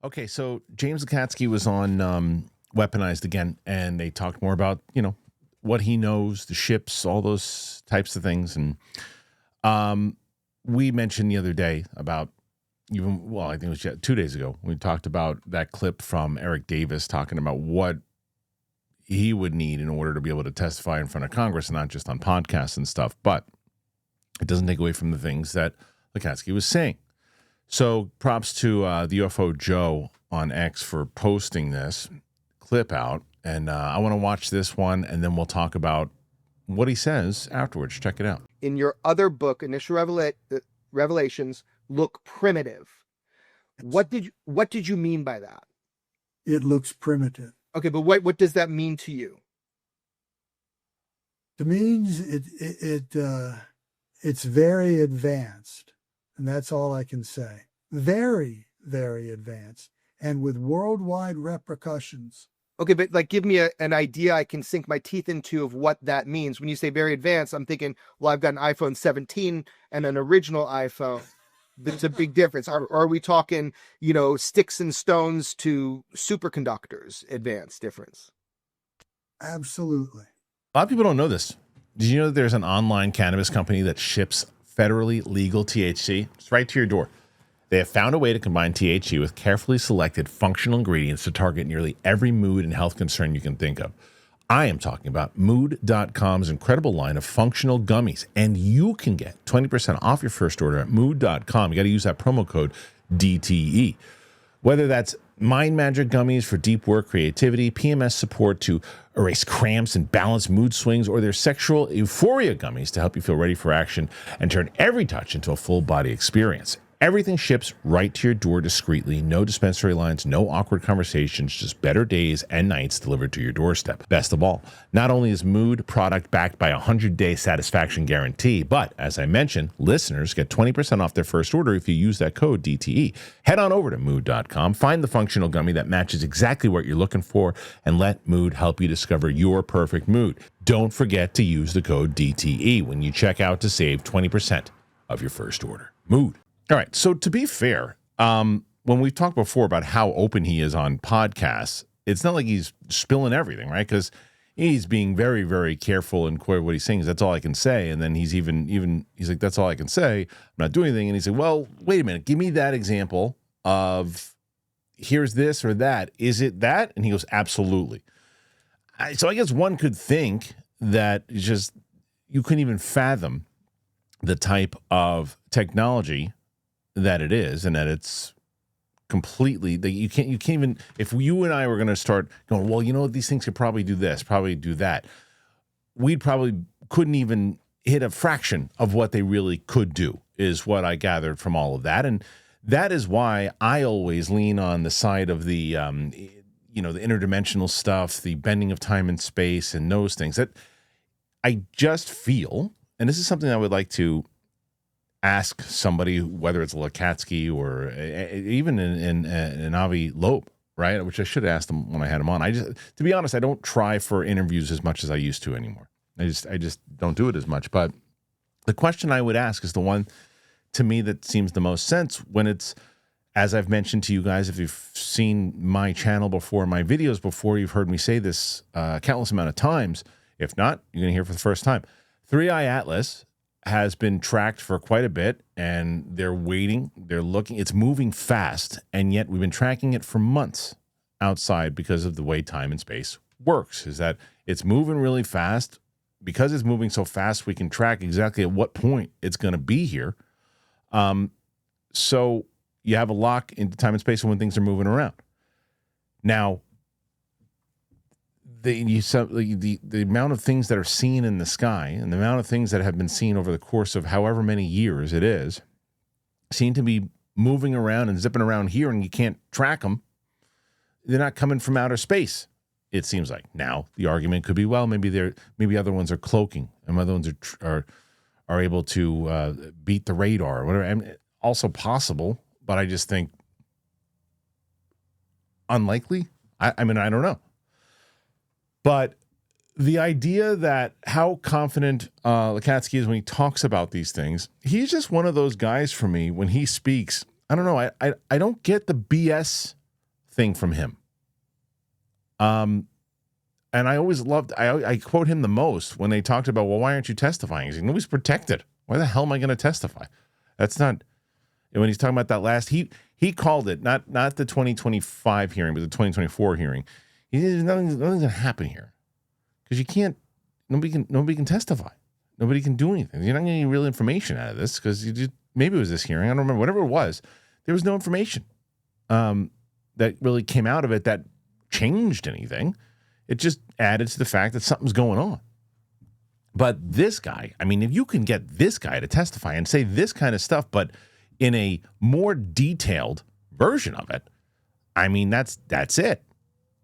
Okay, so James Lacatski was on Weaponized again, and they talked more about, what he knows, the ships, all those types of things. And we mentioned the other day about I think it was 2 days ago, we talked about that clip from Eric Davis talking about what he would need in order to be able to testify in front of Congress, and not just on podcasts and stuff. But it doesn't take away from the things that Lacatski was saying. So props to the UFO Joe on X for posting this clip out. And I want to watch this one, and then we'll talk about what he says afterwards. Check it out. In your other book, Initial Revelations, look primitive. What did you mean by that? It looks primitive. Okay, but what does that mean to you? It means it's very advanced, and that's all I can say. Very, very advanced, and with worldwide repercussions. Okay, but give me an idea I can sink my teeth into of what that means. When you say very advanced, I'm thinking, well, I've got an iPhone 17 and an original iPhone. That's a big difference. Are we talking, sticks and stones to superconductors advanced difference? Absolutely. A lot of people don't know this. Did you know that there's an online cannabis company that ships federally legal THC? It's right to your door. They have found a way to combine THC with carefully selected functional ingredients to target nearly every mood and health concern you can think of. I am talking about Mood.com's incredible line of functional gummies, and you can get 20% off your first order at Mood.com. You got to use that promo code DTE. Whether that's Mind Magic gummies for deep work creativity, PMS support to erase cramps and balance mood swings, or their sexual euphoria gummies to help you feel ready for action and turn every touch into a full body experience. Everything ships right to your door discreetly. No dispensary lines, no awkward conversations, just better days and nights delivered to your doorstep. Best of all, not only is Mood product backed by a 100-day satisfaction guarantee, but as I mentioned, listeners get 20% off their first order if you use that code DTE. Head on over to Mood.com, find the functional gummy that matches exactly what you're looking for, and let Mood help you discover your perfect mood. Don't forget to use the code DTE when you check out to save 20% of your first order. Mood. All right. So to be fair, when we've talked before about how open he is on podcasts, it's not like he's spilling everything, right? Because he's being very, very careful and clear what he's saying. That's all I can say. And then he's he's like, that's all I can say. I'm not doing anything. And he's like, well, wait a minute. Give me that example of here's this or that. Is it that? And he goes, absolutely. So I guess one could think that just you couldn't even fathom the type of technology that it is, and that it's completely that you can't even, if you and I were going to start going, well, these things could probably do this, probably do that, we'd probably couldn't even hit a fraction of what they really could do, is what I gathered from all of that. And that is why I always lean on the side of the the interdimensional stuff, the bending of time and space, and those things that I just feel, and this is something I would like to ask somebody, whether it's Lacatski or even an Avi Loeb, right? Which I should have asked him when I had him on. To be honest, I don't try for interviews as much as I used to anymore. I just don't do it as much. But the question I would ask is the one to me that seems the most sense when it's, as I've mentioned to you guys, if you've seen my channel before, my videos before, you've heard me say this countless amount of times. If not, you're going to hear it for the first time. 3i Atlas has been tracked for quite a bit, and they're waiting, they're looking, it's moving fast, and yet we've been tracking it for months outside because of the way time and space works, is that it's moving really fast. Because it's moving so fast, we can track exactly at what point it's going to be here. So you have a lock into time and space when things are moving around. Now, the amount of things that are seen in the sky and the amount of things that have been seen over the course of however many years it is seem to be moving around and zipping around here, and you can't track them. They're not coming from outer space, it seems like. Now, the argument could be, well, maybe other ones are cloaking, and other ones are able to beat the radar or whatever. I mean, also possible, but I just think unlikely. I mean, I don't know. But the idea that how confident Lacatski is when he talks about these things, he's just one of those guys for me when he speaks. I don't know. I don't get the BS thing from him. And I always loved, I quote him the most when they talked about, well, why aren't you testifying? He's like, nobody's protected. Why the hell am I going to testify? That's not, and when he's talking about that last, he called it, not the 2025 hearing, but the 2024 hearing. He said, nothing's going to happen here. Because you can't, nobody can testify. Nobody can do anything. You're not getting any real information out of this because maybe it was this hearing. I don't remember. Whatever it was, there was no information that really came out of it that changed anything. It just added to the fact that something's going on. But this guy, I mean, if you can get this guy to testify and say this kind of stuff, but in a more detailed version of it, I mean, that's it.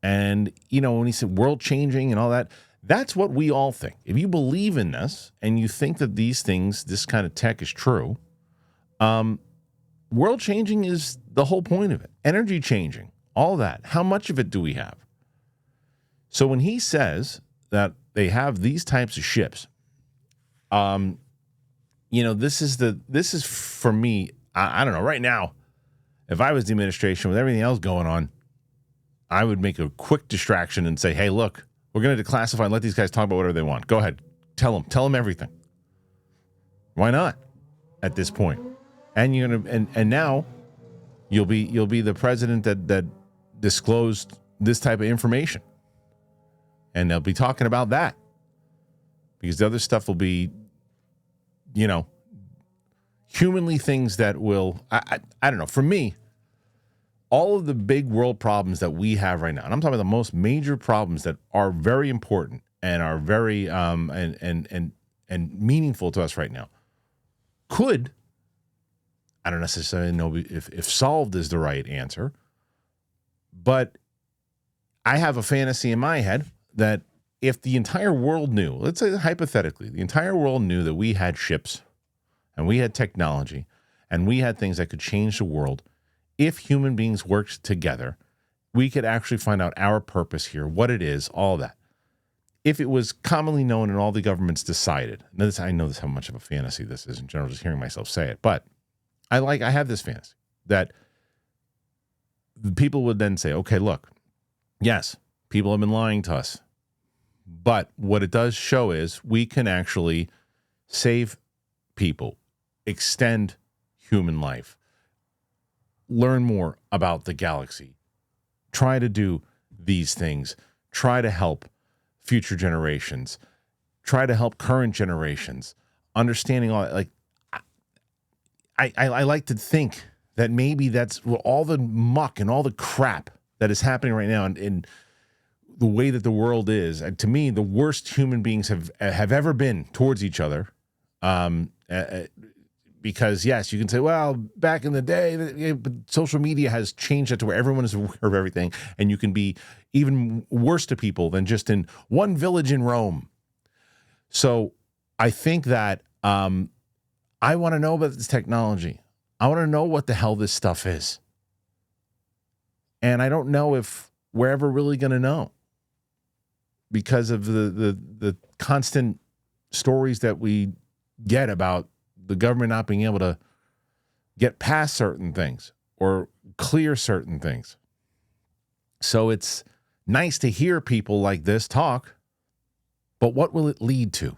And, you know, when he said world changing and all that, that's what we all think. If you believe in this and you think that these things, this kind of tech is true, world changing is the whole point of it. Energy changing, all that. How much of it do we have? So when he says that they have these types of ships, you know, this is for me, I don't know, right now, if I was the administration with everything else going on, I would make a quick distraction and say, hey, look, we're going to declassify and let these guys talk about whatever they want. Go ahead. Tell them everything. Why not at this point? And you're going to, and now you'll be the president that disclosed this type of information. And they'll be talking about that because the other stuff will be, you know, humanly things that will, I don't know. For me, all of the big world problems that we have right now, and I'm talking about the most major problems that are very important and are very and meaningful to us right now, could, I don't necessarily know if solved is the right answer, but I have a fantasy in my head that if the entire world knew, let's say hypothetically, the entire world knew that we had ships and we had technology and we had things that could change the world, if human beings worked together, we could actually find out our purpose here, what it is, all that. If it was commonly known and all the governments decided, I know this how much of a fantasy this is in general, just hearing myself say it, but I have this fantasy that the people would then say, okay, look, yes, people have been lying to us, but what it does show is we can actually save people, extend human life, learn more about the galaxy, try to do these things, try to help future generations, try to help current generations, understanding all that. Like, I like to think that maybe that's all the muck and all the crap that is happening right now in the way that the world is. And to me, the worst human beings have ever been towards each other. Because, yes, you can say, well, back in the day, but social media has changed it to where everyone is aware of everything, and you can be even worse to people than just in one village in Rome. So I think that I want to know about this technology. I want to know what the hell this stuff is. And I don't know if we're ever really going to know because of the constant stories that we get about the government not being able to get past certain things or clear certain things. So it's nice to hear people like this talk, but what will it lead to?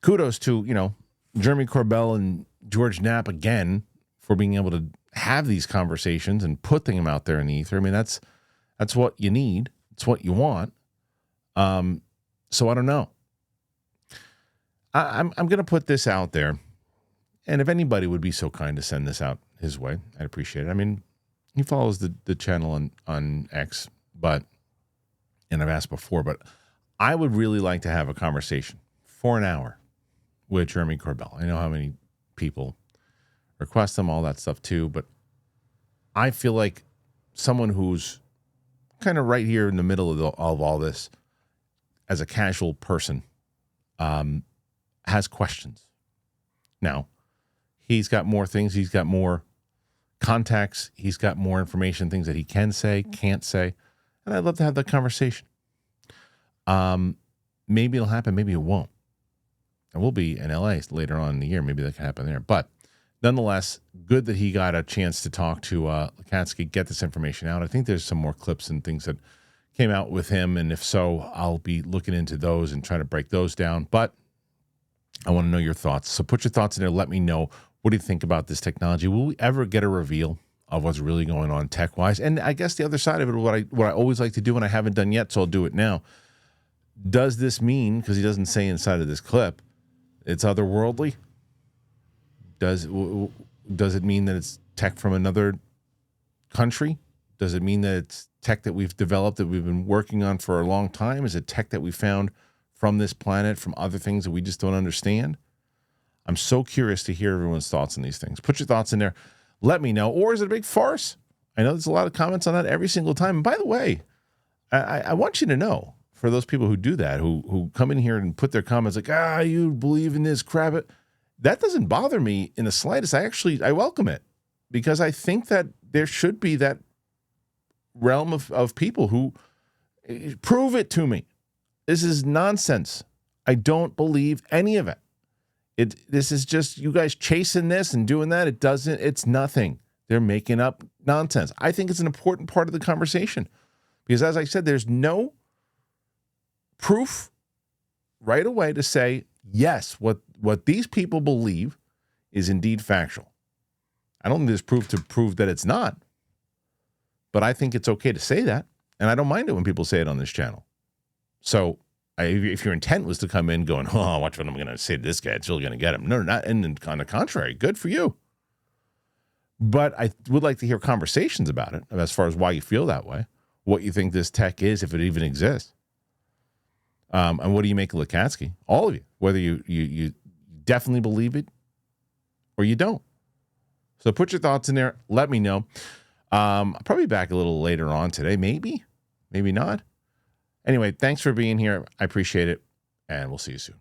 Kudos to, Jeremy Corbell and George Knapp again for being able to have these conversations and put them out there in the ether. I mean, that's what you need. It's what you want. So I don't know. I'm going to put this out there, and if anybody would be so kind to send this out his way, I'd appreciate it. I mean, he follows the channel on X, and I've asked before, but I would really like to have a conversation for an hour with Jeremy Corbell. I know how many people request them, all that stuff too, but I feel like someone who's kind of right here in the middle of all this as a casual person, has questions. Now, he's got more things. He's got more contacts. He's got more information, things that he can say, can't say. And I'd love to have that conversation. Maybe it'll happen. Maybe it won't. And we'll be in LA later on in the year. Maybe that can happen there. But nonetheless, good that he got a chance to talk to Lacatski, get this information out. I think there's some more clips and things that came out with him, and if so, I'll be looking into those and trying to break those down. But I want to know your thoughts. So put your thoughts in there. Let me know. What do you think about this technology? Will we ever get a reveal of what's really going on tech-wise? And I guess the other side of it, what I always like to do, and I haven't done yet, so I'll do it now. Does this mean, because he doesn't say inside of this clip, it's otherworldly? Does it mean that it's tech from another country? Does it mean that it's tech that we've developed, that we've been working on for a long time? Is it tech that we found from this planet, from other things that we just don't understand? I'm so curious to hear everyone's thoughts on these things. Put your thoughts in there. Let me know. Or is it a big farce? I know there's a lot of comments on that every single time. And by the way, I want you to know, for those people who do that, who come in here and put their comments like, you believe in this crap, that doesn't bother me in the slightest. I welcome it, because I think that there should be that realm of people who prove it to me. This is nonsense. I don't believe any of it. This is just you guys chasing this and doing that. It's nothing. They're making up nonsense. I think it's an important part of the conversation, because as I said, there's no proof right away to say, yes, what these people believe is indeed factual. I don't think there's proof to prove that it's not, but I think it's okay to say that, and I don't mind it when people say it on this channel. So if your intent was to come in going, watch what I'm going to say to this guy, it's really going to get him. No, not. And on the contrary, good for you. But I would like to hear conversations about it, as far as why you feel that way, what you think this tech is, if it even exists. And what do you make of Lacatski? All of you, whether you definitely believe it or you don't. So put your thoughts in there. Let me know. I'll probably be back a little later on today. Maybe not. Anyway, thanks for being here. I appreciate it, and we'll see you soon.